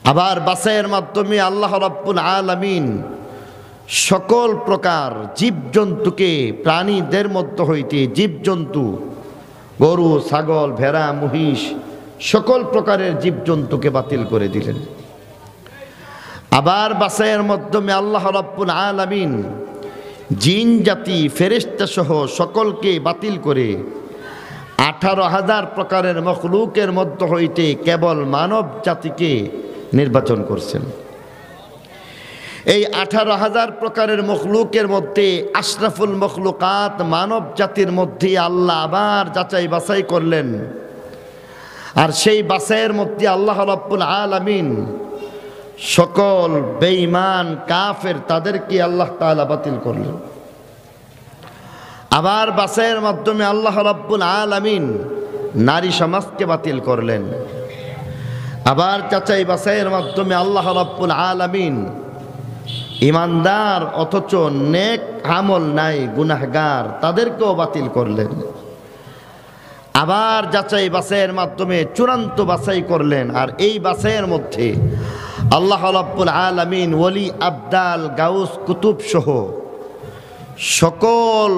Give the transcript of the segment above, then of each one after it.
আবার বাছাইয়ের মাধ্যমে আল্লাহ রাব্বুল আলামিন সকল প্রকার জীবজন্তুকে, প্রাণীদের মধ্য হইতে জীবজন্তু, গরু, ছাগল, ভেড়া, মহিষ, সকল প্রকারের জীবজন্তুকে বাতিল করে দিলেন। আবার বাছাইয়ের মাধ্যমে আল্লাহ রাব্বুল আলামিন জিন জাতি, ফেরেশতা সহ সকলকে বাতিল করে 18,000 প্রকারের মখলুকের মধ্য হইতে কেবল মানব জাতিকে নির্বাচন করছেন। এই 18,000 প্রকারের মখলুকের মধ্যে আশরাফুল মখলুকাত মানব জাতির মধ্যে আল্লাহ আবার যাচাই বাছাই করলেন। আর সেই বাছাইয়ের মধ্যে আল্লাহ রাব্বুল আলামিন সকল বেঈমান কাফের তাদেরকে আল্লাহ তাআলা বাতিল করলেন। আবার বাছাইয়ের মাধ্যমে আল্লাহ রাব্বুল আলামিন নারী সমাজকে বাতিল করলেন। আবার যাচাই বাছাইয়ের মাধ্যমে আল্লাহ রাব্বুল আলামিন ইমানদার অথচ নেক আমল নাই, গুনাহগার, তাদেরকেও বাতিল করলেন। আবার যাচাই বাছাইয়ের মাধ্যমে চূড়ান্ত বাছাই করলেন। আর এই বাছাইয়ের মধ্যে আল্লাহ রাব্বুল আলামিন ওলি, আবদাল, গাউস, কুতুব সহ সকল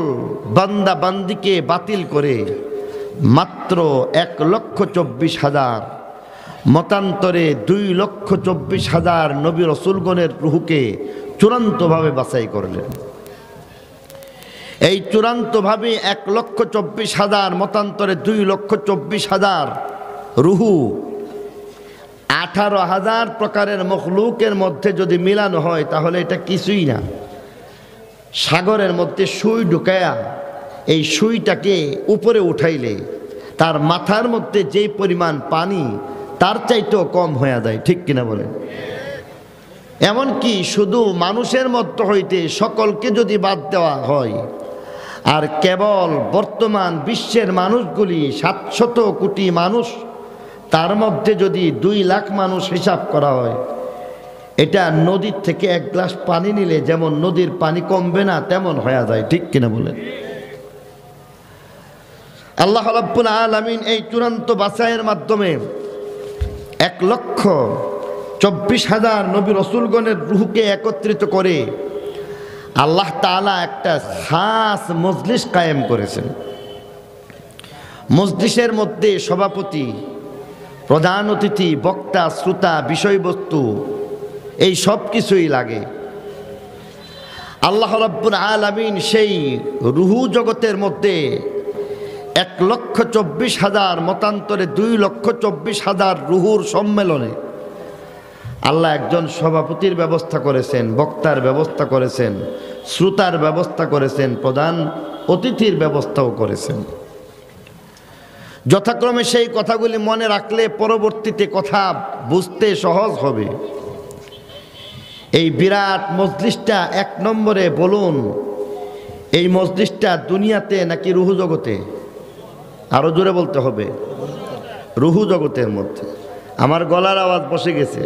বান্দা বান্দিকে বাতিল করে মাত্র 1,24,000, মতান্তরে 2,24,000 নবী রসুলগণের রূহকে চূড়ান্তভাবে বাছাই করলেন। এই চূড়ান্তভাবে 1,24,000, মতান্তরে 2,24,000 রূহু 18,000 প্রকারের মখলুকের মধ্যে যদি মিলানো হয় তাহলে এটা কিছুই না। সাগরের মধ্যে সুই ঢুকায়া এই সুইটাকে উপরে উঠাইলে তার মাথার মধ্যে যেই পরিমাণ পানি তার চাইতেও কম হয়ে যায়, ঠিক কিনা বলেন? এমনকি শুধু মানুষের মধ্যে হইতে সকলকে যদি বাদ দেওয়া হয় আর কেবল বর্তমান বিশ্বের মানুষগুলি 700 কোটি মানুষ, তার মধ্যে যদি 2 লাখ মানুষ হিসাব করা হয়, এটা নদীর থেকে 1 গ্লাস পানি নিলে যেমন নদীর পানি কমবে না তেমন হয়ে যায়, ঠিক কিনা বলেন? আল্লাহ রাব্বুল আলামিন এই চূড়ান্ত বাছাইয়ের মাধ্যমে 1,24,000 নবী রসুলগণের রূহকে একত্রিত করে আল্লাহ তাআলা একটা খাস মজলিস কায়েম করেছেন। মজলিসের মধ্যে সভাপতি, প্রধান অতিথি, বক্তা, শ্রোতা, বিষয়বস্তু, এই সব কিছুই লাগে। আল্লাহ রাব্বুল আলামিন সেই রূহ জগতের মধ্যে 1,24,000, মতান্তরে 2,24,000 রূহুর সম্মেলনে আল্লাহ একজন সভাপতির ব্যবস্থা করেছেন, বক্তার ব্যবস্থা করেছেন, শ্রোতার ব্যবস্থা করেছেন, প্রধান অতিথির ব্যবস্থাও করেছেন। যথাক্রমে সেই কথাগুলি মনে রাখলে পরবর্তীতে কথা বুঝতে সহজ হবে। এই বিরাট মজলিসটা 1 নম্বরে বলুন, এই মজলিসটা দুনিয়াতে নাকি রূহ জগতে? আরো জোরে বলতে হবে, রূহ জগতের মধ্যে। আমার গলার আওয়াজ বসে গেছে,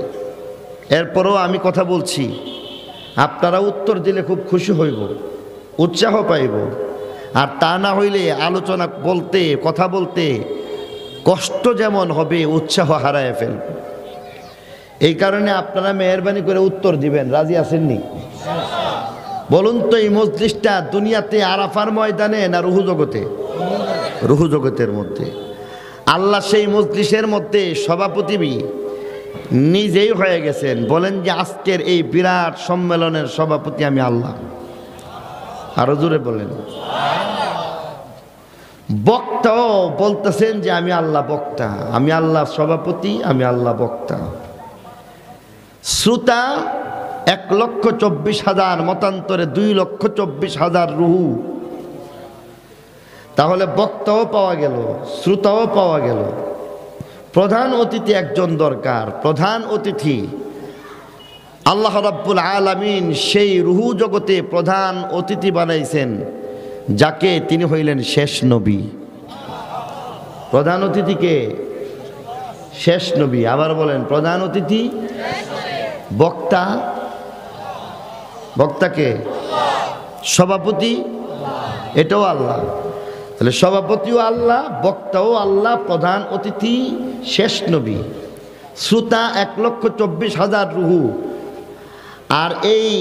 এরপরও আমি কথা বলছি, আপনারা উত্তর দিলে খুব খুশি হইব, উৎসাহ পাইব। আর তা না হইলে আলোচনা বলতে, কথা বলতে কষ্ট যেমন হবে, উৎসাহ হারায় ফেলব। এই কারণে আপনারা মেহরবানি করে উত্তর দিবেন। রাজি আছেননি? বলুন তো, এই মজলিসটা দুনিয়াতে আরাফার ময়দানে না রূহ জগতে? রূহ জগতের মধ্যে। আল্লাহ সেই মজলিসের মধ্যে সভাপতি নিজেই হয়ে গেছেন। বলেন যে আজকের এই বিরাট সম্মেলনের সভাপতি আমি আল্লাহ। আরো জোরে বলেন। বক্তাও বলতেছেন যে আমি আল্লাহ বক্তা, আমি আল্লাহ সভাপতি, আমি আল্লাহ বক্তা। শ্রোতা 1,24,000, মতান্তরে 2,24,000 রূহ। তাহলে বক্তাও পাওয়া গেল, শ্রোতাও পাওয়া গেল। প্রধান অতিথি একজন দরকার। প্রধান অতিথি আল্লাহ রাব্বুল আলামিন সেই রূহ জগতে প্রধান অতিথি বানাইছেন, যাকে তিনি হইলেন শেষ নবী। প্রধান অতিথিকে শেষ নবী। আবার বলেন, প্রধান অতিথি বক্তা, বক্তাকে সভাপতি, এটাও আল্লাহ। তাহলে সভাপতিও আল্লাহ, বক্তাও আল্লাহ, প্রধান অতিথি শেষ নবী। শ্রোতা 1,24,000 রুহু। আর এই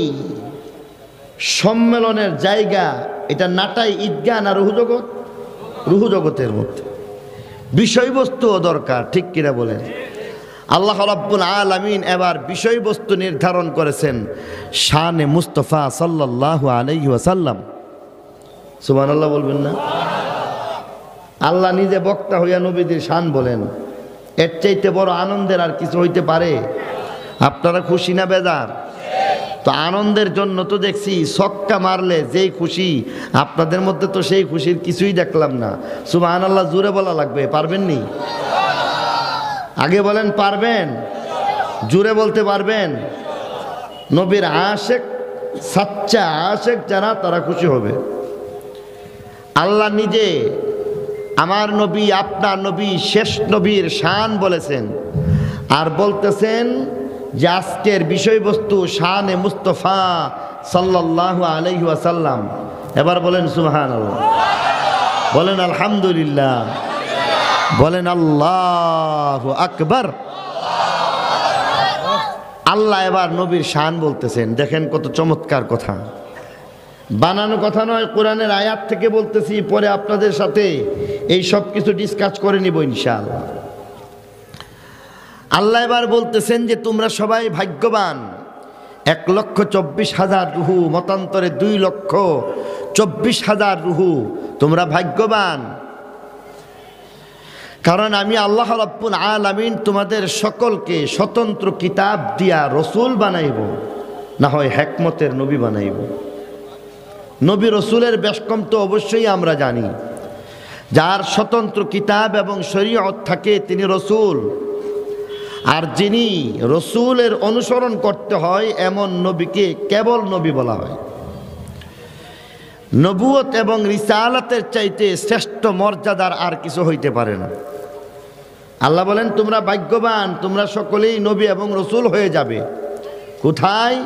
সম্মেলনের জায়গা এটা নাটাই ঈদগাহ না রুহু জগৎ? রুহু জগতের মধ্যে বিষয়বস্তুও দরকার, ঠিক কিনা বলেন? আল্লাহ রাব্বুল আলামিন এবার বিষয়বস্তু নির্ধারণ করেছেন শানে মুস্তাফা সাল্লাল্লাহু আলাইহি ওয়াসাল্লাম। সুবহানাল্লাহ বলবেন না? আল্লাহ নিজে বক্তা হইয়া নবীদের শান বলেন, এর চাইতে বড় আনন্দের আর কিছু হইতে পারে? আপনারা খুশি না বেজার? তো আনন্দের জন্য তো দেখছি ছক্কা মারলে যেই খুশি, আপনাদের মধ্যে তো সেই খুশির কিছুই দেখলাম না। সুবহানাল্লাহ জোরে বলা লাগবে, পারবেন নি? আগে বলেন পারবেন? জোরে বলতে পারবেন? নবীর আশেক, সাচ্চা আশেক যারা, তারা খুশি হবে। আল্লাহ নিজে আমার নবী, আপনার নবী, শেষ নবীর শান বলেছেন, আর বলতেছেন যে আজকের বিষয়বস্তু শানে মুস্তাফা সাল্লাল্লাহু আলাইহি ওয়াসাল্লাম। এবার বলেন সুবহানাল্লাহ, বলেন আলহামদুলিল্লাহ, বলেন আল্লাহু আকবার। আল্লাহ এবার নবীর শান বলতেছেন। দেখেন কত চমৎকার কথা, বানানো কথা নয়, কোরআনের আয়াত থেকে বলতেছি। পরে আপনাদের সাথে এই সব কিছু ডিসকাস করে নিব ইনশাআল্লাহ। আল্লাহ এবার বলতেছেন যে তোমরা সবাই ভাগ্যবান। 1,24,000 রুহু, মতান্তরে 2,24,000 রুহু, তোমরা ভাগ্যবান। কারণ আমি আল্লাহ রাব্বুল আলামিন তোমাদের সকলকে স্বতন্ত্র কিতাব দিয়া রসুল বানাইব, না হয় হিকমতের নবী বানাইব। নবী রসুলের বেশকম তো অবশ্যই আমরা জানি, যার স্বতন্ত্র কিতাব এবং শরীয়ত থাকে তিনি রসুল। আর যিনি রসুলের অনুসরণ করতে হয় এমন নবীকে কেবল নবী বলা হয়। নবুয়ত এবং রিসালাতের চাইতে শ্রেষ্ঠ মর্যাদার আর কিছু হইতে পারে না। আল্লাহ বলেন তোমরা ভাগ্যবান, তোমরা সকলেই নবী এবং রসুল হয়ে যাবে। কোথায়?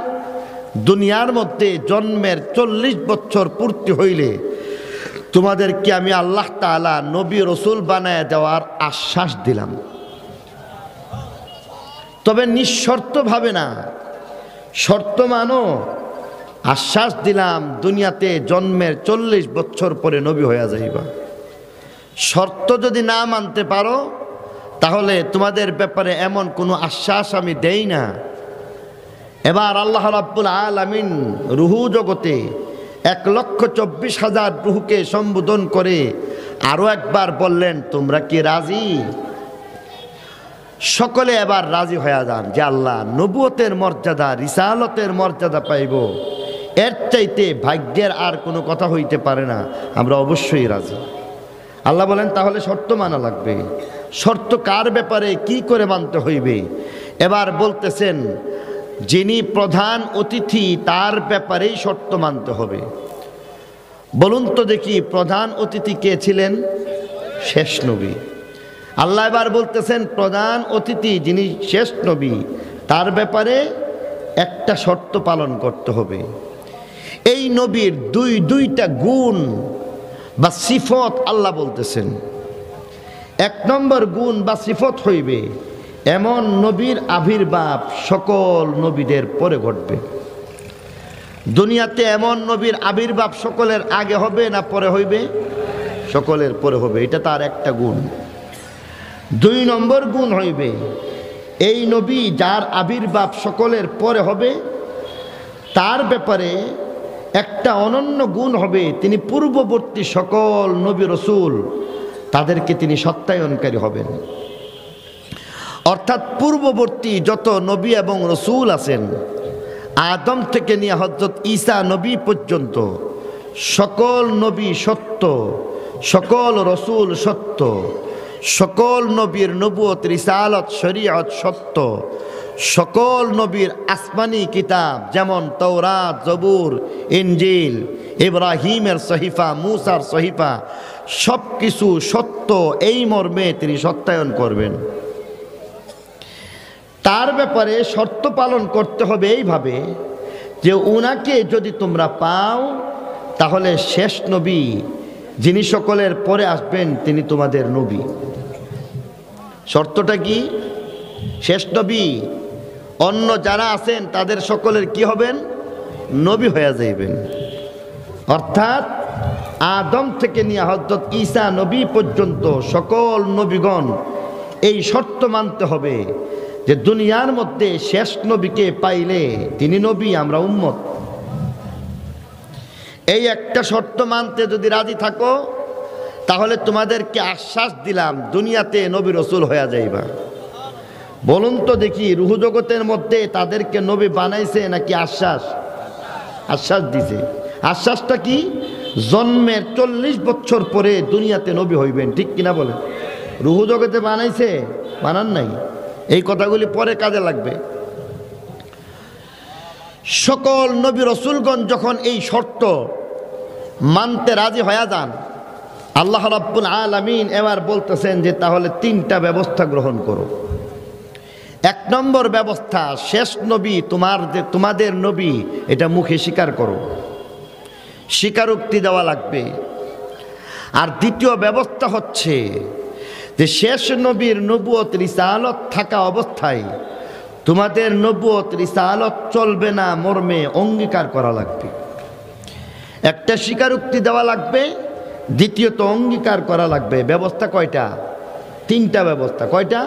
দুনিয়ার মধ্যে জন্মের 40 বছর পূর্তি হইলে তোমাদেরকে আমি আল্লাহ তাআলা নবী রসুল বানায় দেওয়ার আশ্বাস দিলাম। তবে নিঃশর্ত ভাবে না, শর্ত মানো। আশ্বাস দিলাম দুনিয়াতে জন্মের 40 বছর পরে নবী হয়ে যাইবা। শর্ত যদি না মানতে পারো তাহলে তোমাদের ব্যাপারে এমন কোনো আশ্বাস আমি দেই না। এবার আল্লাহ রাব্বুল আলামিন রুহু জগতে 1,24,000 রুহুকে সম্বোধন করে আরো একবার বললেন তোমরা কি রাজি? সকলে এবার রাজি হয়ে যান যে আল্লাহ নবুয়তের মর্যাদা, রিসালতের মর্যাদা পাইব, এর চাইতে ভাগ্যের আর কোনো কথা হইতে পারে না, আমরা অবশ্যই রাজি। আল্লাহ বলেন তাহলে শর্ত মানা লাগবে। শর্ত কার ব্যাপারে, কি করে মানতে হইবে? এবার বলতেছেন যিনি প্রধান অতিথি তার ব্যাপারেই শর্ত মানতে হবে। বলুন তো দেখি প্রধান অতিথি কে ছিলেন? শেষ নবী। আল্লাহ এবার বলতেছেন প্রধান অতিথি যিনি শেষ নবী তার ব্যাপারে একটা শর্ত পালন করতে হবে। এই নবীর দুইটা গুণ বা সিফত আল্লাহ বলতেছেন। 1 নম্বর গুণ বা সিফত হইবে এমন নবীর আবির্ভাব সকল নবীদের পরে ঘটবে। দুনিয়াতে এমন নবীর আবির্ভাব সকলের আগে হবে না পরে হইবে? সকলের পরে হবে, এটা তার একটা গুণ। 2 নম্বর গুণ হইবে এই নবী যার আবির্ভাব সকলের পরে হবে তার ব্যাপারে একটা অনন্য গুণ হবে, তিনি পূর্ববর্তী সকল নবী রসুল তাদেরকে তিনি সত্যায়নকারী হবেন। অর্থাৎ পূর্ববর্তী যত নবী এবং রসুল আছেন, আদম থেকে নিয়ে হযরত ঈসা নবী পর্যন্ত সকল নবী সত্য, সকল রসুল সত্য, সকল নবীর নবুয়ত, রিসালত, শরীয়ত সত্য, সকল নবীর আসমানি কিতাব যেমন তাওরাত, জবুর, ইনজিল, ইব্রাহিমের সহিফা, মুসার সহিফা সব কিছু সত্য, এই মর্মে তিনি সত্যায়ন করবেন। তার ব্যাপারে শর্ত পালন করতে হবে এইভাবে যে উনাকে যদি তোমরা পাও তাহলে শেষ নবী যিনি সকলের পরে আসবেন তিনি তোমাদের নবী। শর্তটা কি? শেষ নবী, অন্য যারা আছেন তাদের সকলের কি হবেন? নবী হয়ে যাইবেন। অর্থাৎ আদম থেকে নিয়ে হযরত ঈসা নবী পর্যন্ত সকল নবীগণ এই শর্ত মানতে হবে যে দুনিয়ার মধ্যে শেষ নবীকে পাইলে তিনি নবী, আমরা উম্মত। এই একটা শর্ত মানতে যদি রাজি থাকো তাহলে তোমাদেরকে আশ্বাস দিলাম দুনিয়াতে নবী রসুল হয়ে যাইবা। বলুন তো দেখি, রুহ জগতের মধ্যে তাদেরকে নবী বানাইছে নাকি আশ্বাস? আশ্বাস দিছে। আশ্বাসটা কি? জন্মের 40 বছর পরে দুনিয়াতে নবী হইবেন, ঠিক কিনা বলেন? রুহ জগতে বানাইছে? বানান নাই। এই কথাগুলি পরে কাজে লাগবে। সকল নবী রসুলগণ যখন এই শর্ত মানতে রাজি হয়ে যান, আল্লাহ রাব্বুল আলামিন এবার বলতেছেন যে তাহলে 3টা ব্যবস্থা গ্রহণ করো। 1 নম্বর ব্যবস্থা, শেষ নবী তোমাদের নবী, এটা মুখে স্বীকার করো, স্বীকারোক্তি দেওয়া লাগবে। আর দ্বিতীয় ব্যবস্থা হচ্ছে যে শেষ নবীর নবুয়ত রিসালত থাকা অবস্থায় তোমাদের নবুয়ত রিসালত চলবে না মর্মে অঙ্গীকার করা লাগবে। একটা স্বীকারোক্তি দেওয়া লাগবে, দ্বিতীয়ত অঙ্গীকার করা লাগবে। ব্যবস্থা কয়টা? 3টা ব্যবস্থা। কয়টা?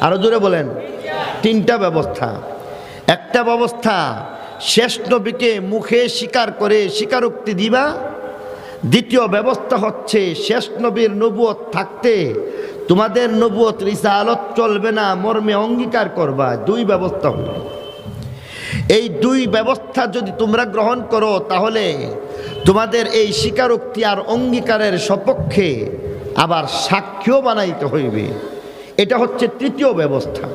আরো জোরে বলেন। 3টা ব্যবস্থা। একটা ব্যবস্থা শেষ নবীকে মুখে স্বীকার করে স্বীকারোক্তি দিবা। দ্বিতীয় ব্যবস্থা হচ্ছে শেষ নবীর নবুয়ত থাকতে তোমাদের নবুয়ত রিসালত চলবে না মর্মে অঙ্গীকার করবা। 2 ব্যবস্থা হল। এই 2 ব্যবস্থা যদি তোমরা গ্রহণ করো তাহলে তোমাদের এই স্বীকারোক্তি আর অঙ্গীকারের সপক্ষে আবার সাক্ষ্য বানাইতে হইবে। এটা হচ্ছে 3য় ব্যবস্থা।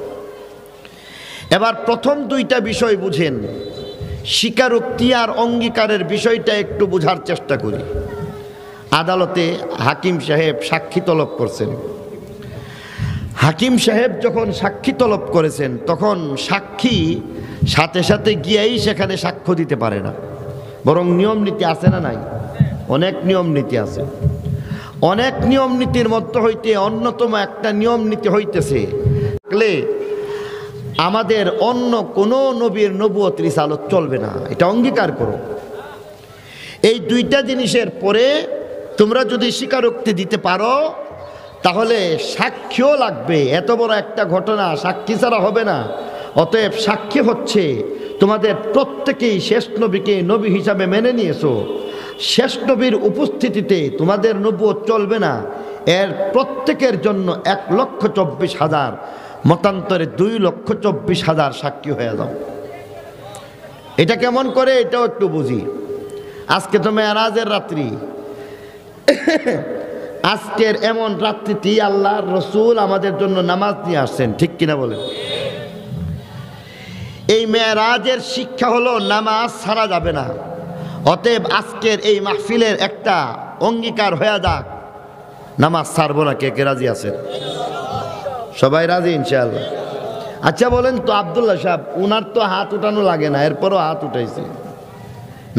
এবার প্রথম 2টা বিষয় বুঝেন। স্বীকারোক্তি আর অঙ্গীকারের বিষয়টা একটু বোঝার চেষ্টা করি। আদালতে হাকিম সাহেব সাক্ষী তলব করছেন। হাকিম সাহেব যখন সাক্ষী তলব করেছেন তখন সাক্ষী সাথে সাথে গিয়েই সেখানে সাক্ষ্য দিতে পারে না, বরং নিয়ম নীতি আছে না নাই? অনেক নিয়ম নীতি আছে। অনেক নিয়ম নীতির মধ্যে হইতে অন্যতম একটা নিয়ম নীতি হইতেছে আমাদের অন্য কোনো নবীর নবুয়ত রিসালত চলবে না, এটা অঙ্গীকার করো। এই 2টা জিনিসের পরে তোমরা যদি স্বীকারোক্তি দিতে পারো তাহলে সাক্ষ্য লাগবে। এত বড় একটা ঘটনা সাক্ষী ছাড়া হবে না। অতএব সাক্ষী হচ্ছে তোমাদের প্রত্যেকেই শেষ নবীকে নবী হিসাবে মেনে নিয়েছো। শেষ নবীর উপস্থিতিতে তোমাদের নবুয়ত চলবে না। এর প্রত্যেকের জন্য 1,24,000, মতান্তরে 2,24,000 সাক্ষী হয়ে যাও। এটা কেমন করে? এটাও একটু বুঝি। আজকে তো মেরাজের রাত্রি। আজকের এমন রাত্রিতেই আল্লাহর রসুল আমাদের জন্য নামাজ নিয়ে আসছেন, ঠিক কিনা বলেন? এই মেরাজের শিক্ষা হলো নামাজ ছাড়া যাবে না। অতএব আজকের এই মাহফিলের একটা অঙ্গীকার হয়ে যাক, নামাজ ছাড়বো না। কে কে রাজি আছেন? সবাই রাজি ইনশাআল্লাহ? আচ্ছা বলেন তো আব্দুল্লাহ সাহেব, উনার তো হাত উঠানো লাগে না, এরপরও হাত উঠাইছে।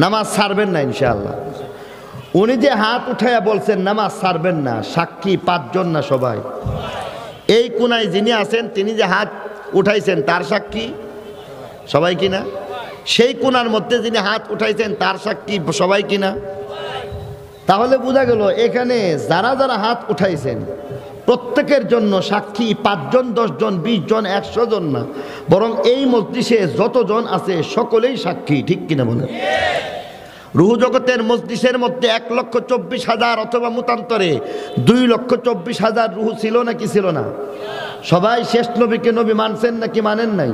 নামাজ ছাড়বেন না ইনশাআল্লাহ? উনি যে হাত উঠাইয়া বলছেন নামাজ ছাড়বেন না, সাক্ষী 5 জন না সবাই? এই কোনায় যিনি আছেন তিনি যে হাত উঠাইছেন তার সাক্ষী সবাই কিনা? সেই কোনার মধ্যে যিনি হাত উঠাইছেন তার সাক্ষী সবাই কিনা? তাহলে বোঝা গেল এখানে যারা যারা হাত উঠাইছেন প্রত্যেকের জন্য সাক্ষী 5 জন, 10 জন, 20 জন, 100 জন না, বরং এই মজলিসে যতজন আছে সকলেই সাক্ষী, ঠিক কিনা বলে? রুহ জগতের মজলিসের মধ্যে 1,24,000 অথবা মতান্তরে 2,24,000 রুহ ছিল নাকি ছিল না? সবাই শেষ নবীকে নবী মানছেন নাকি মানেন নাই?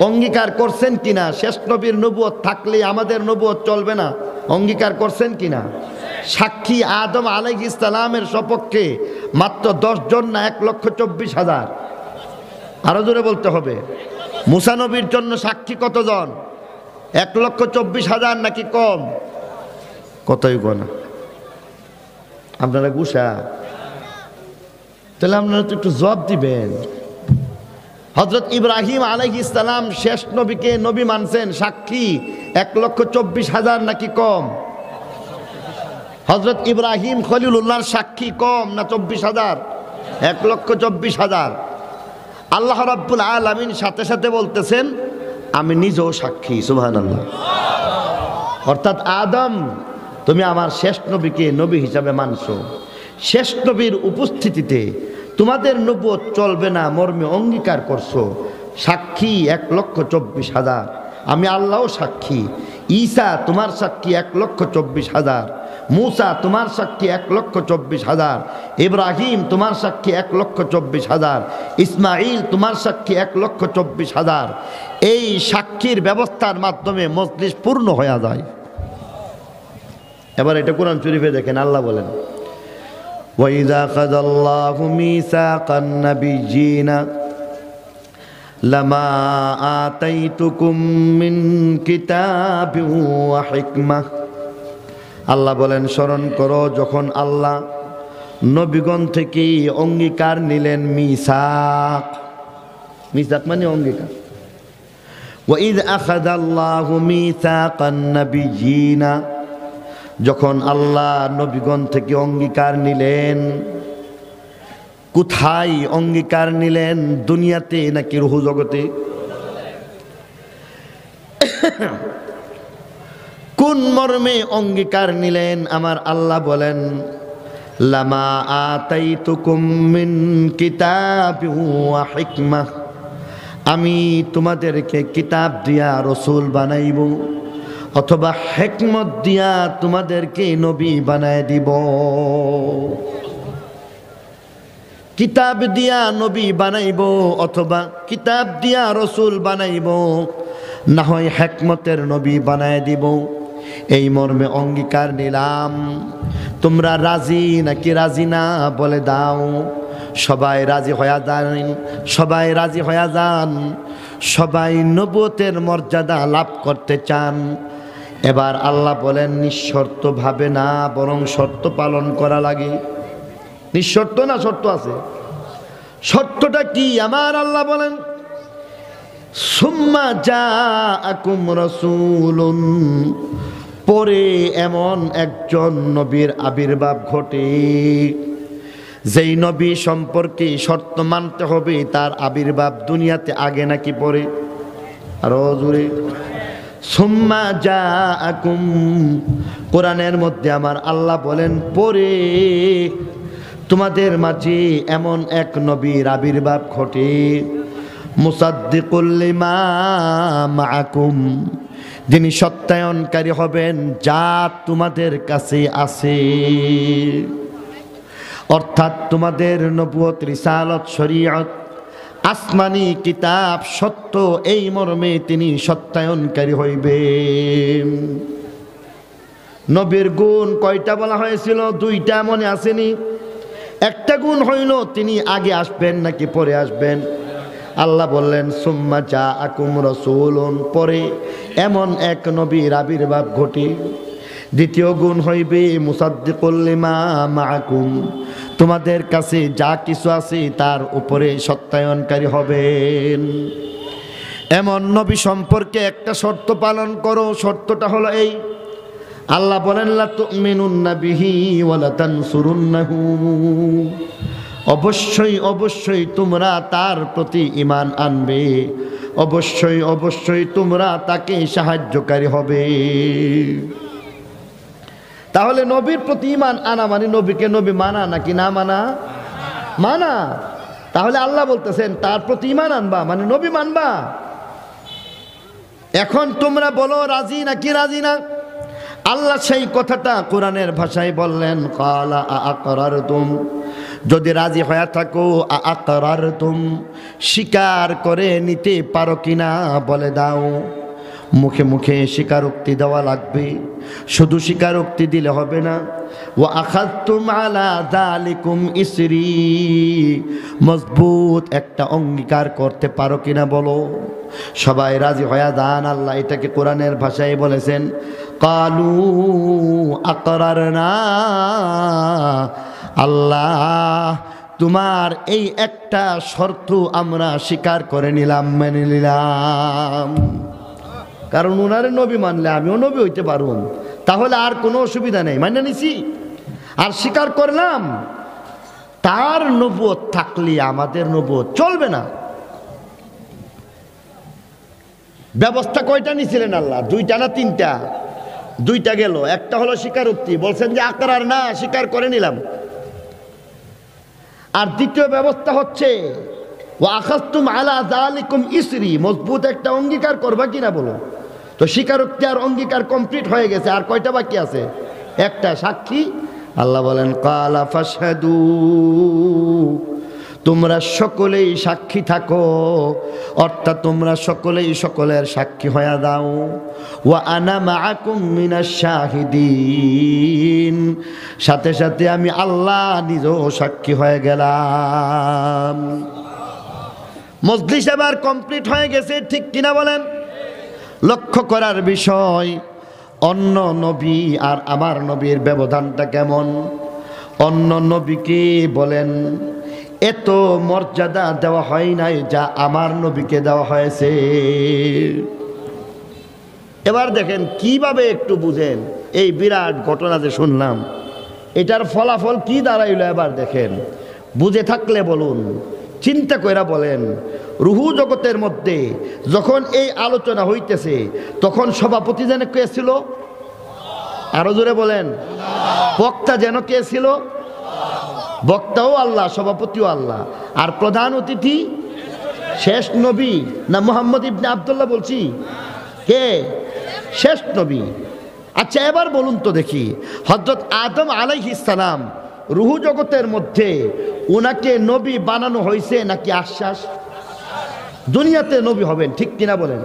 অঙ্গীকার করছেন কিনা? শেষ নবীর নবুয়ত থাকলে আমাদের নবুয়ত চলবে না, অঙ্গীকার করছেন কিনা? সাক্ষী আদম আলাইহিস সালামের সপক্ষে মাত্র 10 জন না 1,24,000? আরো জোরে বলতে হবে। মুসা নবীর জন্য সাক্ষী কতজন? 1,24,000 নাকি কম? কতই গোনা আপনারা গুসা? তাহলে আপনারা তো একটু জবাব দিবেন। হযরত ইব্রাহিম আলাইহিস সালাম শেষ নবীকে নবী মানছেন, সাক্ষী 1,24,000 নাকি কম? হযরত ইব্রাহিম খলিলুল্লাহর সাক্ষী কম না 24,000? 1,24,000। আল্লাহ রাব্বুল আলামিন সাথে সাথে বলতেছেন আমি নিজেও সাক্ষী, সুবহানাল্লাহ। অর্থাৎ আদম, তুমি আমার শেষ নবীকে নবী হিসাবে মানছো, শেষ নবীর উপস্থিতিতে তোমাদের নবুয়ত চলবে না মর্মে অঙ্গীকার করছো। সাক্ষী 1,24,000, আমি আল্লাহও সাক্ষী। ঈসা তোমার সাক্ষী 1,24,000, মূসা তোমার সাক্ষী 1,24,000, ইব্রাহিম তোমার সাক্ষী 1,24,000, ইসমাইল তোমার সাক্ষী 1,24,000। এই সাক্ষীর ব্যবস্থার মাধ্যমে মজলিস পূর্ণ হয়ে যায়। এবার এটা কোরআন শরীফে দেখেন, আল্লাহ বলেন ওয়াইযা খাযাল্লাহু মিসাকান নাবিয়্যিনা লামা আতাইতুকুম মিন কিতাবিন ওয়া হিকমাহ। আল্লাহ বলেন স্মরণ করো যখন আল্লাহ নবীগণ থেকে অঙ্গীকার নিলেন। মিসাক, মিসাক মানে অঙ্গীকার। ওয়াইয আখাযাল্লাহু মিসাকান নাবিয়্যিনা, যখন আল্লাহ নবীগণ থেকে অঙ্গীকার নিলেন। কোথায় অঙ্গীকার নিলেন? দুনিয়াতে নাকি রূহ জগতে? কোন মর্মে অঙ্গীকার নিলেন? আমার আল্লাহ বলেন লামা আতাইতুকুম মিন কিতাবিন ওয়া হিকমাহ, আমি তোমাদেরকে কিতাব দিয়া রসুল বানাইব অথবা হিকমত দিয়া তোমাদেরকে নবী বানায় দিব। কিতাব দিয়া নবী বানাইব অথবা কিতাব দিয়া রসুল বানাইব, না হয় হিকমতের নবী বানায় দিব। এই মর্মে অঙ্গীকার নিলাম। তোমরা রাজি নাকি রাজি না বলে দাও। সবাই রাজি হয়ে যান, সবাই রাজি হয়ে যান। সবাই নবুয়তের মর্যাদা লাভ করতে চান। এবার আল্লাহ বলেন নিঃশর্ত ভাবে না, বরং শর্ত পালন করা লাগে। নিঃশর্ত না শর্ত আছে? শর্তটা কি? আমার আল্লাহ বলেন সুম্মা জাআকুম রাসূলুন, পরে এমন একজন নবীর আবির্ভাব ঘটে যেই নবী সম্পর্কে শর্ত মানতে হবে তার আবির্ভাব দুনিয়াতে আগে নাকি পরে? আরো জোরে সুম্মা জাআকুম। কোরআনের মধ্যে আমার আল্লাহ বলেন পরে তোমাদের মাঝে এমন এক নবীর আবির্ভাব ঘটে মুসাদ্দিকুল লিমা মাআকুম, যিনি সত্যায়নকারী হবেন যা তোমাদের কাছে আছে। অর্থাৎ তোমাদের নবুয়ত, রিসালত, শরীয়ত, আসমানি কিতাব সত্য, এই মর্মে তিনি সত্যায়নকারী হইবেন। নবীর গুণ কয়টা বলা হয়েছিল? 2টা, মনে আসেনি? একটা গুণ হইল তিনি আগে আসবেন নাকি পরে আসবেন? আল্লাহ বললেন সুম্মা জাআকুম রাসূলুন, পরে এমন এক নবীর আবির্ভাব ঘটে। দ্বিতীয় গুণ হইবে মুসাদ্দিকুল লিমা মাআকুম, তোমাদের কাছে যা কিছু আছে তার উপরে সত্যায়নকারী হবেন। এমন নবী সম্পর্কে একটা শর্ত পালন করো। শর্তটা হলো এই, আল্লাহ বলেন লা তুমিনুন্না বিহি ওয়া লা তানসুরুন্নাহু, অবশ্যই অবশ্যই তোমরা তার প্রতি ঈমান আনবে, অবশ্যই অবশ্যই তোমরা তাকে সাহায্যকারী হবে। তাহলে নবীর প্রতি ঈমান আনা মানে নবীকে নবী মানা নাকি না মানা? মানা। তাহলে আল্লাহ বলতেছেন তার প্রতি ঈমান আনবা মানে নবী মানবা। এখন তোমরা বলো রাজি নাকি রাজি না? আল্লাহ সেই কথাটা কোরআনের ভাষায় বললেন ক্বালা আআকরারতুম, যদি রাজি হয়ে থাকো আআকরারতুম, স্বীকার করে নিতে পারো কিনা বলে দাও। মুখে মুখে স্বীকারোক্তি দেওয়া লাগবে, শুধু স্বীকারোক্তি দিলে হবে না। ওয়া আখাযতুম আলা যালিকুম ইসরি, মজবুত একটা অঙ্গীকার করতে পারো কিনা বলো। সবাই রাজি হয়ে যান। আল্লাহ এটাকে কোরআনের ভাষায় বলেছেন কালু আকরারনা, আল্লাহ তোমার এই একটা শর্ত আমরা স্বীকার করে নিলাম, মেনে নিলাম। কারণ উনারে নবী মানলে আমিও নবী হইতে পারব, তাহলে আর কোনো অসুবিধা নেই। মানে নিছি আর স্বীকার করলাম। তার নবুয়ত থাকলে আমাদের নবুয়ত চলবে না। ব্যবস্থা কয়টা নিয়েছিলেন আল্লাহ? দুইটা না তিনটা? দুইটা গেল। একটা হলো স্বীকারোক্তি, বলছেন যে আকরার না, স্বীকার করে নিলাম। আর দ্বিতীয় ব্যবস্থা হচ্ছে ওয়া আখাযতুম আলা যালিকুম ইসরি, মজবুত একটা অঙ্গীকার করবা কিনা বলো। তো স্বীকারোক্তি আর অঙ্গীকার কমপ্লিট হয়ে গেছে, আর কয়টা বাকি আছে? একটা, সাক্ষী। আল্লাহ বলেন কালা ফাশহাদু, তোমরা সকলেই সাক্ষী থাকো, অর্থাৎ তোমরা সকলেই সকলের সাক্ষী হয়ে দাও। ওয়া আনা মাআকুম মিনাশ শাহিদিন, সাথে সাথে আমি আল্লাহ নিজেও সাক্ষী হয়ে গেলাম। মজলিস এবার কমপ্লিট হয়ে গেছে, ঠিক কিনা বলেন? লক্ষ্য করার বিষয়, অন্য নবী আর আমার নবীর ব্যবধানটা কেমন? অন্য নবীকে বলেন এত মর্যাদা দেওয়া হয় নাই যা আমার নবীকে দেওয়া হয়েছে। এবার দেখেন কিভাবে, একটু বুঝেন এই বিরাট ঘটনা যে শুনলাম, এটার ফলাফল কি দাঁড়াইল এবার দেখেন। বুঝে থাকলে বলুন, চিন্তা কইরা বলেন। রুহু জগতের মধ্যে যখন এই আলোচনা হইতেছে তখন সভাপতি যেন কে ছিল? আরো জোরে বলেন। বক্তা যেন কে ছিল? বক্তাও আল্লাহ, সভাপতিও আল্লাহ। আর প্রধান অতিথি শেষ নবী না মুহাম্মদ ইবনে আব্দুল্লাহ বলছি? কে শেষ নবী? আচ্ছা এবার বলুন তো দেখি, হযরত আদম আলাইহিস সালাম রুহু জগতের মধ্যে ওনাকে নবী বানানো হয়েছে নাকি আশ্বাস? দুনিয়াতে নবী হবেন, ঠিক কিনা বলেন?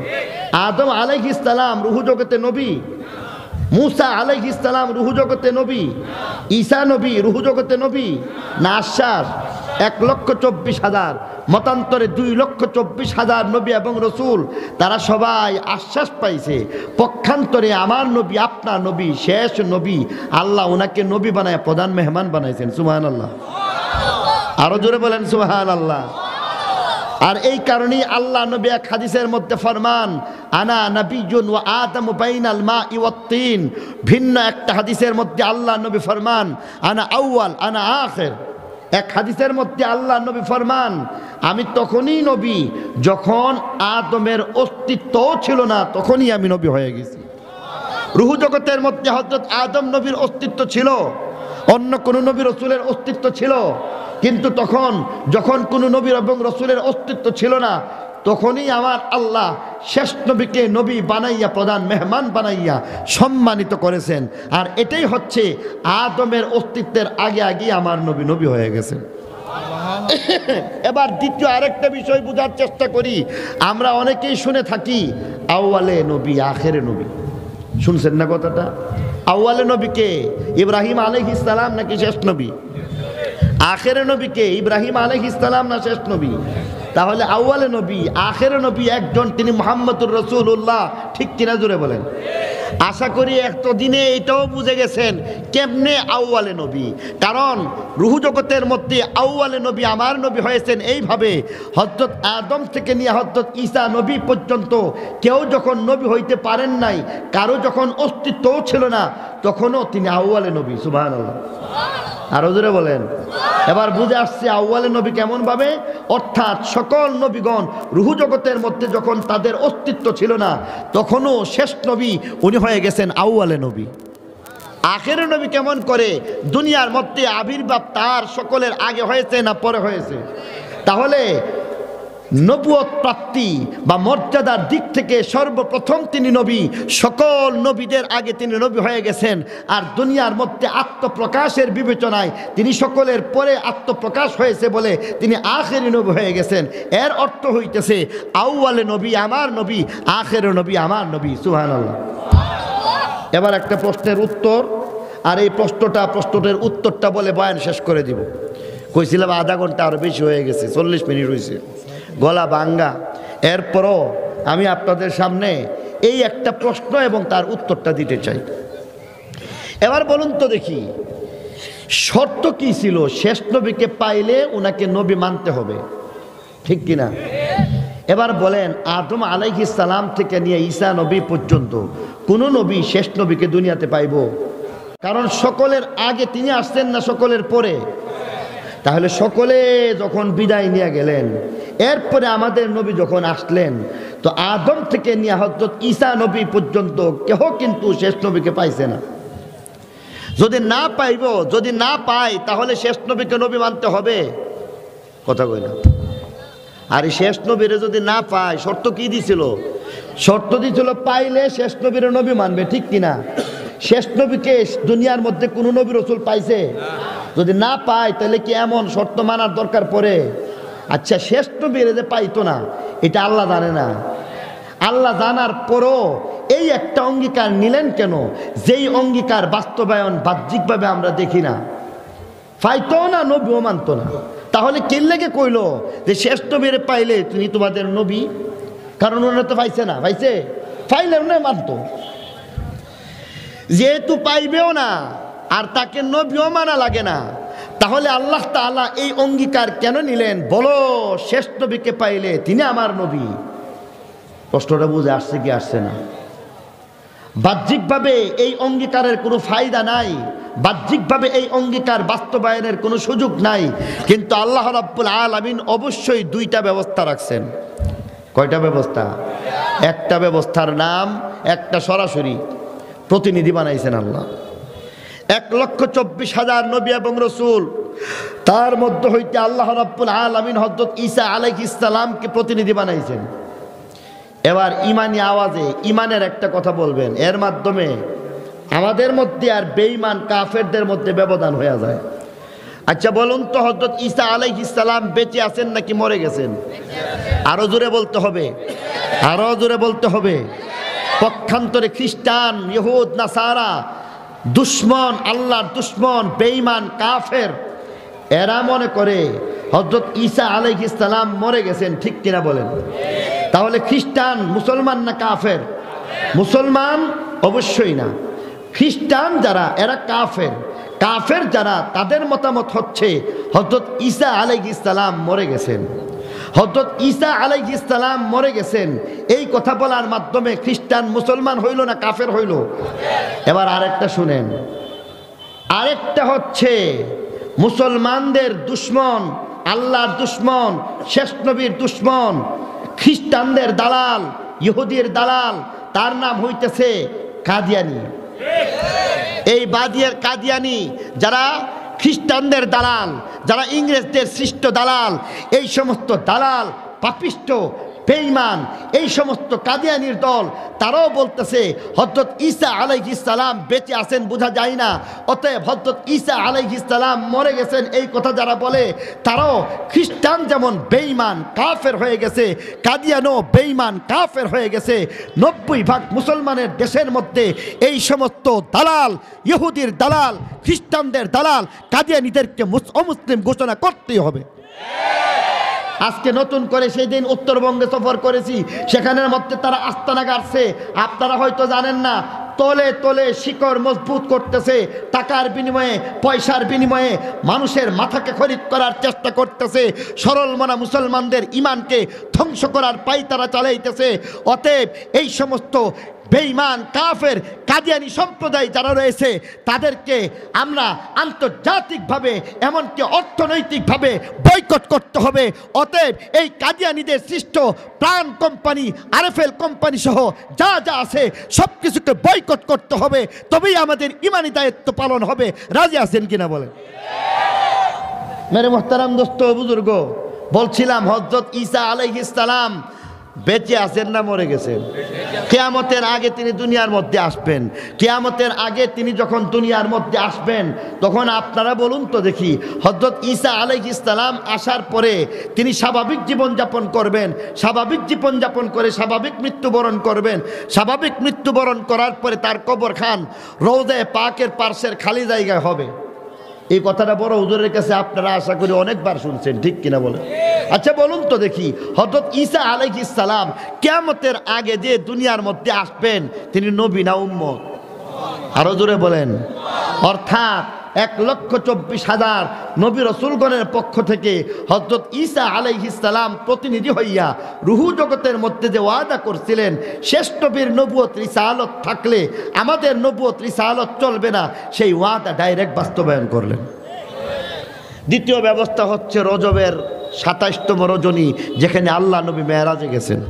আদম আলাইহিস সালাম রুহু জগতে নবী, মুসা আলাইহিস সালাম রুহু জগতে নবী, ঈসা নবী রুহু জগতে নবী না আশ্বাস? 1,24,000, মতান্তরে 2,24,000 নবী এবং রসুল, তারা সবাই আশ্বাস পাইছে। পক্ষান্তরে আমার নবী, আপনার নবী, শেষ নবী, আল্লাহ ওনাকে নবী বানায় প্রধান মেহমান বানাইছেন। সুবহানাল্লাহ। আরো জোরে বলেন সুবহানাল্লাহ। আর এই কারণেই আল্লাহ নবী এক হাদিসের মধ্যে ফরমান আনা নাবিয়্যুন ওয়া আদামু বাইনাল মাই ওয়াত তিন। ভিন্ন একটা হাদিসের মধ্যে আল্লাহ নবী ফরমান আনা আউয়াল আনা আখির। এক হাদিসের মধ্যে আল্লাহ নবী ফরমান আমি তখনই নবী যখন আদমের অস্তিত্বও ছিল না, তখনই আমি নবী হয়ে গেছি। রুহু জগতের মধ্যে হযরত আদম নবীর অস্তিত্ব ছিল, অন্য কোন নবী রসুলের অস্তিত্ব ছিল, কিন্তু তখন যখন কোনো নবী এবং রসুলের অস্তিত্ব ছিল না, তখনই আমার আল্লাহ শেষ নবীকে নবী বানাইয়া প্রধান মেহমান বানাইয়া সম্মানিত করেছেন। আর এটাই হচ্ছে আদমের অস্তিত্বের আগে আগে আমার নবী নবী হয়ে গেছেন। এবার দ্বিতীয় আরেকটা বিষয় বোঝার চেষ্টা করি। আমরা অনেকেই শুনে থাকি আউয়ালে নবী আখেরে নবী, শুনছেন না কথাটা? আউয়ালে নবীকে ইব্রাহিম আলাইহিস সালাম নাকি শেষ নবী? আখেরে নবীকে ইব্রাহিম আলাইহিস সালাম না শেষ নবী? তাহলে আউয়ালে নবী আখেরে নবী একজন, তিনি মুহাম্মদুর রাসূলুল্লাহ, ঠিক কিনা জোরে বলেন? আশা করি এতদিনে এটাও বুঝে গেছেন কেমনে আউয়ালে নবী। কারণ রুহু জগতের মধ্যে আউয়ালে নবী আমার নবী হয়েছেন এইভাবে, হযরত আদম থেকে নিয়ে হযরত ঈসা নবী পর্যন্ত কেউ যখন নবী হইতে পারেন নাই, কারো যখন অস্তিত্বও ছিল না, তখনও তিনি আউয়ালে নবী। সুবহানাল্লাহ। আরো জোরে বলেন। এবার বুঝে আসছে আউয়ালে নবী কেমন ভাবে, অর্থাৎ সকল নবীগণ রুহু জগতের মধ্যে যখন তাদের অস্তিত্ব ছিল না, তখনও শেষ নবী উনি হয়ে গেছেন আউয়ালে নবী। আখেরে নবী কেমন করে, দুনিয়ার মধ্যে আবির্ভাব তার সকলের আগে হয়েছে না পরে হয়েছে? তাহলে নবুয়ত প্রাপ্তি বা মর্যাদার দিক থেকে সর্বপ্রথম তিনি নবী, সকল নবীদের আগে তিনি নবী হয়ে গেছেন। আর দুনিয়ার মধ্যে আত্মপ্রকাশের বিবেচনায় তিনি সকলের পরে আত্মপ্রকাশ হয়েছে বলে তিনি আখেরি নবী হয়ে গেছেন। এর অর্থ হইতেছে আউয়ালে নবী আমার নবী, আখেরে নবী আমার নবী। সুবহানাল্লাহ। এবার একটা প্রশ্নের উত্তর, আর এই প্রশ্নটার উত্তরটা বলে বয়ান শেষ করে দিব। কইছিলাম আধা ঘন্টা, আরও বেশি হয়ে গেছে, 40 মিনিট হয়েছে, গলা ভাঙ্গা। এরপরও আমি আপনাদের সামনে এই একটা প্রশ্ন এবং তার উত্তরটা দিতে চাই। এবার বলুন তো দেখি, শর্ত কি ছিল শেষ নবীকে পাইলে ওনাকে নবী মানতে হবে, ঠিক কিনা? এবার বলেন, আদম আলাইহিস সালাম থেকে নিয়ে ঈসা নবী পর্যন্ত কোন নবী শেষ নবীকে দুনিয়াতে পাইব? কারণ সকলের আগে তিনি আসছেন না সকলের পরে? তাহলে সকলে যখন বিদায় নিয়ে গেলেন, এরপরে আমাদের নবী যখন আসলেন, তো আদম থেকে নিয়ে হযরত ঈসা নবী পর্যন্ত কেহ কিন্তু শেষ নবীকে পাইছে না। যদি না পাই তাহলে শেষ নবীকে নবী মানতে হবে, কথা কই না? আর এই শেষ নবীরে যদি না পায়, শর্ত কি দিছিল? শর্ত দিছিল পাইলে শেষ নবীরে নবী মানবে, ঠিক কিনা? শেষ নবীকে দুনিয়ার মধ্যে কোনো নবী রাসূল পাইছে? যদি না পায় তাহলে কি এমন শর্ত মানার দরকার পড়ে? আচ্ছা, শেষ নবীরে যে পাইতো না, এটা আল্লাহ জানে না? আল্লাহ জানার পরও এই একটা অঙ্গীকার নিলেন কেন, যেই অঙ্গীকার বাস্তবায়ন বাহ্যিকভাবে আমরা দেখি না? পাইতো না, নবীও মানতো না, তাহলে কে লেগে কইল যে শেষ নবীরে পাইলে তিনি তোমাদের নবী? কারণ ওনারা তো পাইছে না। পাইলে না মানতো। যেহেতু পাইবেও না আর তাকে নবীও মানা লাগে না, তাহলে আল্লাহ তাআলা এই অঙ্গীকার কেন নিলেন? বলো, শেষ নবীকে পাইলে তিনি আমার নবী। প্রশ্নটা বুঝে আসছে কি আসছে না? বাহ্যিকভাবে এই অঙ্গীকারের কোনো ফায়দা নাই, বাহ্যিকভাবে এই অঙ্গীকার বাস্তবায়নের কোনো সুযোগ নাই, কিন্তু আল্লাহ রাব্বুল আলামিন অবশ্যই দুইটা ব্যবস্থা রাখছেন। কয়টা ব্যবস্থা? একটা ব্যবস্থার নাম, একটা সরাসরি প্রতিনিধি বানাইছেন আল্লাহ। 1,24,000 নবী এবং রসুল, তার মধ্যে হইতে আল্লাহ রাব্বুল আলামিন হযরত ঈসা আলাইহিস সালামকে প্রতিনিধি বানাইছেন। এবার ইমানি আওয়াজে ইমানের একটা কথা বলবেন, এর মাধ্যমে আমাদের মধ্যে আর বেঈমান কাফেরদের মধ্যে ব্যবধান হয়ে যায়। আচ্ছা বলুন তো, হযরত ঈসা আলাইহিস সালাম বেঁচে আছেন নাকি মরে গেছেন? আরো জোরে বলতে হবে, আরো জোরে বলতে হবে। পক্ষান্তরে খ্রিস্টান, ইহুদ, নাসারা, দুশ্মন, আল্লাহর দুশ্মন, বেঈমান, কাফের, এরা মনে করে হযরত ঈসা আলাইহিস সালাম মরে গেছেন, ঠিক কিনা বলেন? তাহলে খ্রিস্টান মুসলমান না কাফের? মুসলমান অবশ্যই না। খ্রিস্টান যারা, এরা কাফের। কাফের যারা, তাদের মতামত হচ্ছে হযরত ঈসা আলাইহিস সালাম মরে গেছেন। হযরত ঈসা আলাইহিস সালাম মরে গেছেন, এই কথা বলার মাধ্যমে খ্রিস্টান মুসলমান হইল না কাফের হইল? এবার আরেকটা শুনেন, আরেকটা হচ্ছে মুসলমানদের দুশ্মন, আল্লাহর দুশ্মন, শেষ নবীর দুশ্মন, খ্রিস্টানদের দালাল, ইহুদির দালাল, তার নাম হইতেছে কাদিয়ানি। এই কাদিয়ানি যারা খ্রিস্টানদের দালাল, যারা ইংরেজদের সৃষ্ট দালাল, এই সমস্ত দালাল, পাপিষ্ট, বেঈমান, এই সমস্ত কাদিয়ানির দল, তারাও বলতেছে হযরত ঈসা আলাইহিস সালাম বেঁচে আছেন বোঝা যায় না, অতএব হযরত ঈসা আলাইহিস সালাম মরে গেছেন। এই কথা যারা বলে, তারাও খ্রিস্টান যেমন বেঈমান কাফের হয়ে গেছে, কাদিয়ানও বেঈমান কাফের হয়ে গেছে। 90% মুসলমানের দেশের মধ্যে এই সমস্ত দালাল, ইহুদির দালাল, খ্রিস্টানদের দালাল, কাদিয়ানিদেরকে অমুসলিম ঘোষণা করতেই হবে। আজকে নতুন করে সেই দিন উত্তরবঙ্গে সফর করেছি, সেখানের মধ্যে তারা আস্তানা গাড়ছে। আপনারা হয়তো জানেন না, তলে তলে শিকড় মজবুত করতেছে, টাকার বিনিময়ে, পয়সার বিনিময়ে মানুষের মাথাকে খরিদ করার চেষ্টা করতেছে, সরল মনা মুসলমানদের ইমানকে ধ্বংস করার পায়তারা চালাইতেছে। অতএব এই সমস্ত বেঈমান, কাফের, কাদিয়ানি সম্প্রদায় যারা রয়েছে, তাদেরকে আমরা আন্তর্জাতিকভাবে, এমনকি অর্থনৈতিকভাবে বয়কট করতে হবে। অতএব এই কাদিয়ানিদের সৃষ্ট প্রাণ কোম্পানি, আরএফএল কোম্পানি সহ যা যা আছে সব কিছুকে বয়কট করতে হবে, তবেই আমাদের ইমানি দায়িত্ব পালন হবে। রাজি আছেন কিনা বলেন? মেরে মোহতারাম দোস্ত বুজুর্গ, বলছিলাম হযরত ঈসা আলাইহিস সালাম বেঁচে আছেন না মরে গেছেন? কিয়ামতের আগে তিনি দুনিয়ার মধ্যে আসবেন। কিয়ামতের আগে তিনি যখন দুনিয়ার মধ্যে আসবেন, তখন আপনারা বলুন তো দেখি, হযরত ঈসা আলাইহিস সালাম আসার পরে তিনি স্বাভাবিক জীবনযাপন করবেন, স্বাভাবিক জীবনযাপন করে স্বাভাবিক মৃত্যুবরণ করবেন। স্বাভাবিক মৃত্যুবরণ করার পরে তার কবরখান রওজায়ে পাকের পার্শ্বের খালি জায়গায় হবে। এই কথাটা বড় হুজুরের কাছে আপনারা আশা করি অনেকবার শুনছেন, ঠিক কিনা বলেন? আচ্ছা বলুন তো দেখি, হযরত ঈসা আলাইহিস সালাম কিয়ামতের আগে যে দুনিয়ার মধ্যে আসবেন, তিনি নবী না উম্মত? আরো জোরে বলেন। অর্থাৎ 1,24,000 নবী রসুলগণের পক্ষ থেকে হযরত ঈসা আলাইহিস সালাম প্রতিনিধি হইয়া রুহু জগতের মধ্যে যে ওয়াদা করছিলেন, শেষ নবীর নবুয়ত রিসালত থাকলে আমাদের নবুয়ত রিসালত চলবে না, সেই ওয়াদা ডাইরেক্ট বাস্তবায়ন করলেন। দ্বিতীয় ব্যবস্থা হচ্ছে রজবের ২৭তম রজনী, যেখানে আল্লাহ নবী মেরাজে গেছেন।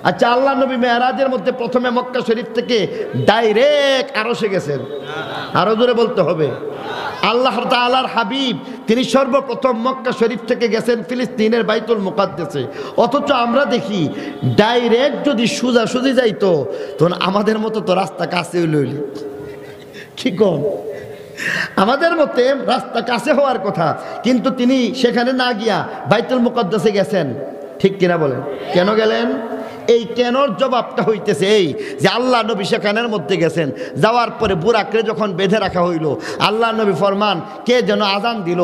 আচ্ছা, আল্লাহ নবী মেরাজের মধ্যে প্রথমে মক্কা শরীফ থেকে ডাইরেক্ট আরশে গেছেন? আরো জোরে বলতে হবে। আল্লাহ তাআলার হাবিব তিনি সর্বপ্রথম মক্কা শরীফ থেকে গেছেন ফিলিস্তিনের বাইতুল মুকাদ্দাসে। অথচ আমরা দেখি ডাইরেক্ট যদি সোজাসুজি যাইতো তখন আমাদের মতো তো রাস্তা কাছে লইলি, কি কম, আমাদের মতে রাস্তা কাছে হওয়ার কথা, কিন্তু তিনি সেখানে না গিয়া বাইতুল মুকাদ্দাসে গেছেন। ঠিক কিনা বলেন? কেন গেলেন? এই কেনর জবাবটা হইতেছে এই যে আল্লাহ নবী সেখানের মধ্যে গেছেন, যাওয়ার পরে বুরাকরে যখন বেঁধে রাখা হইল, আল্লাহ নবী ফরমান কে যেন আজান দিল।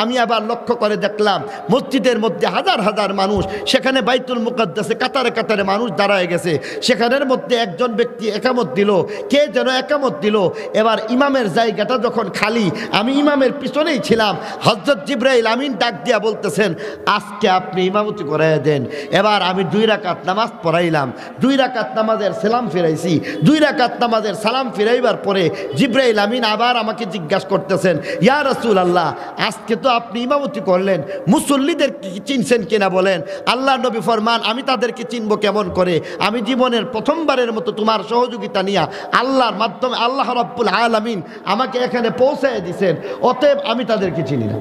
আমি আবার লক্ষ্য করে দেখলাম মসজিদের মধ্যে হাজার হাজার মানুষ, সেখানে বাইতুল মুকাদ্দাসে কাতারে কাতারে মানুষ দাঁড়ায় গেছে। সেখানের মধ্যে একজন ব্যক্তি একামত দিল, কে যেন একামত দিল। এবার ইমামের জায়গাটা যখন খালি, আমি ইমামের পিছনেই ছিলাম, হযরত জিবরাইল আমিন ডাক দিয়া বলতেছেন আজকে আপনি ইমামতি করাইয়া দেন। এবার আমি 2 রাকাত নামাজ পড়াইলাম, 2 রাকাত নামাজের সালাম ফিরাইছি। 2 রাকাত নামাজের সালাম ফিরাইবার পরে জিবরাইল আমিন আবার আমাকে জিজ্ঞাসা করতেছেন, ইয়া রাসূলুল্লাহ, আজকে তো আপনি ইমামতি করলেন, মুসল্লিদের চিনছেন কিনা বলেন। আল্লাহ নবী ফরমান আমি তাদেরকে চিনব কেমন করে? আমি জীবনের প্রথমবারের মতো তোমার সহযোগিতা নিয়া আল্লাহর মাধ্যমে আল্লাহ রাব্বুল আলামিন আমাকে এখানে পৌঁছায় দিয়েছেন, অতএব আমি তাদেরকে চিনি না।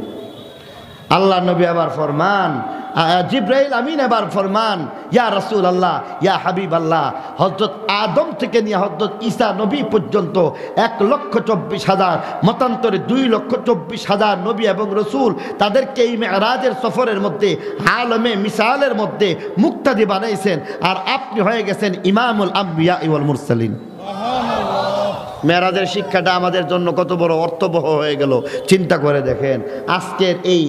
আল্লাহ নবী আবার ফরমান, জিবরাইল আমিন এবার ফরমান, ইয়া রাসূলুল্লাহ, ইয়া হাবিবাল্লাহ, হযরত আদম থেকে নিয়ে হযরত ঈসা নবী পর্যন্ত 1,24,000, মতান্তরে 2,24,000 নবী এবং রসুল, তাদেরকে এই মেরাজের সফরের মধ্যে আলমে মিসালের মধ্যে মুক্তাদি বানাইছেন, আর আপনি হয়ে গেছেন ইমামুল আম্বিয়া ওয়াল মুরসালিন। মেরাজের শিক্ষাটা আমাদের জন্য কত বড় অর্থবহ হয়ে গেল চিন্তা করে দেখেন। আজকের এই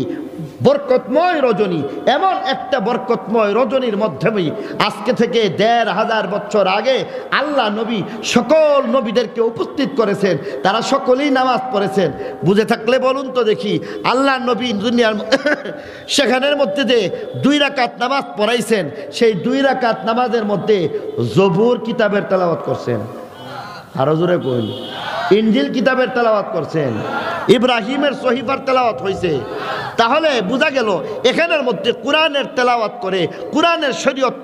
বরকতময় রজনী, এমন একটা বরকতময় রজনীর মাধ্যমেই আজকে থেকে 1,500 বছর আগে আল্লাহ নবী সকল নবীদেরকে উপস্থিত করেছেন, তারা সকলেই নামাজ পড়েছেন। বুঝে থাকলে বলুন তো দেখি, আল্লাহ নবী দুনিয়ার সেখানের মধ্যে যে 2 রাকাত নামাজ পড়াইছেন, সেই 2 রাকাত নামাজের মধ্যে জবুর কিতাবের তেলাওয়াত করছেন, আরো জোরে কইল, ইনজিল কিতাবের তেলাওয়াত করছেন, ইব্রাহিমের সহিফার তেলাওয়াত হয়েছে। তাহলে বোঝা গেল এখানের মধ্যে কোরআনের তেলাওয়াত করে কোরআনের শরীয়ত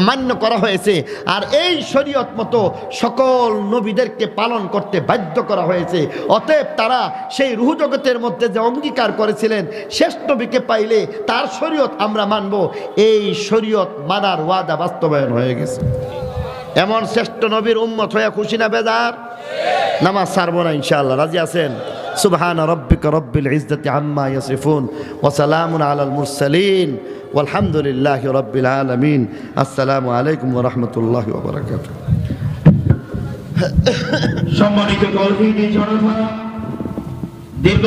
মান্য করা হয়েছে, আর এই শরীয়ত মতো সকল নবীদেরকে পালন করতে বাধ্য করা হয়েছে। অতএব তারা সেই রূহ জগতের মধ্যে যে অঙ্গীকার করেছিলেন শেষ নবীকে পাইলে তার শরীয়ত আমরা মানব, এই শরীয়ত মানার ওয়াদা বাস্তবায়ন হয়ে গেছে। এমন শ্রেষ্ঠ নবীর উম্মত হয়ে খুশি না বেজার? নামাজ ছাড়বো না ইনশাআল্লাহ, রাজি আছেন? সুবহান রাব্বিকা রব্বিল ইজ্জাতি আম্মা ইয়াসিফুন ওয়া সালামুন আলাল মুরসালিন ওয়ালহামদুলিল্লাহি রাব্বিল আলামিন। আসসালামু আলাইকুম ওয়া রাহমাতুল্লাহি ওয়া বারাকাতুহু। সম্মানিত কর্মী জনতা, দীর্ঘ